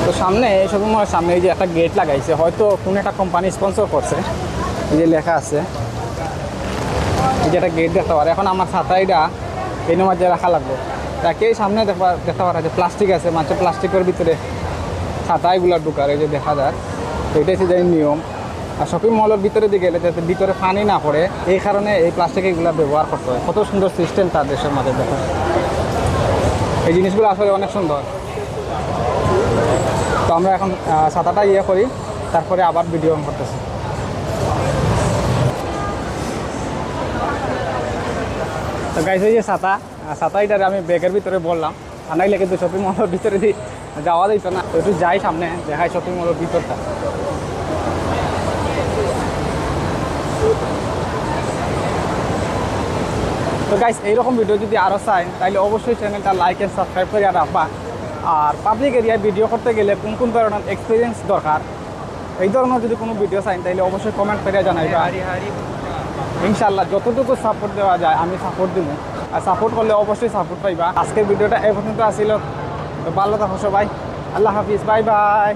তো সামনে এই শপিং মলের সামনে এই যে একটা গেট লাগাইছে, হয়তো কোনো একটা কোম্পানি স্পন্সর করছে। এই যে লেখা আছে, এই যে একটা গেট দেখতে পারে। এখন আমার ছাতাইটা এই মাঝে রাখা লাগবে, তাকে সামনে দেখতে পারা যে প্লাস্টিক আছে, মাঝে প্লাস্টিকের ভিতরে ছাতাইগুলো ঢুকার, এই যে দেখা যায়। তো এটাই হচ্ছে যে নিয়ম। আর শপিং মলের ভিতরে দিয়ে গেলে যাতে ভিতরে পানি না পড়ে, এই কারণে এই প্লাস্টিক এগুলো ব্যবহার করতে হয়। কত সুন্দর সিস্টেম তার দেশের মধ্যে দেখা, এই জিনিসগুলো আসলে অনেক সুন্দর। তো আমরা এখন ছাতাটা ইয়ে করি, তারপরে আবার ভিডিও অন করতেছি। তো গাইস এই যে ছাতা এটারে আমি ব্যাগের ভিতরে বললাম, আর নাইলে কিন্তু শপিং মলের ভিতরে দিয়ে যাওয়া যেত না। তো একটু যাই সামনে, দেখাই শপিং মলের ভিতরটা। তো গাইস এইরকম ভিডিও যদি আরও চাই তাহলে অবশ্যই চ্যানেলটা লাইক অ্যান্ড সাবস্ক্রাইব করে রাখবা। আর পাবলিক এরিয়ায় ভিডিও করতে গেলে কোন কোন ধরনের এক্সপিরিয়েন্স দরকার, এই ধরনের যদি কোনো ভিডিও চাই তাহলে অবশ্যই কমেন্ট করে জানাইবা। ইনশাল্লাহ যতটুকু সাপোর্ট দেওয়া যায় আমি সাপোর্ট দিব, আর সাপোর্ট করলে অবশ্যই সাপোর্ট পাইবা। আজকের ভিডিওটা এই পর্যন্ত আসিল। তো ভালো থাকো সবাই, আল্লাহ হাফিজ, বাই বাই।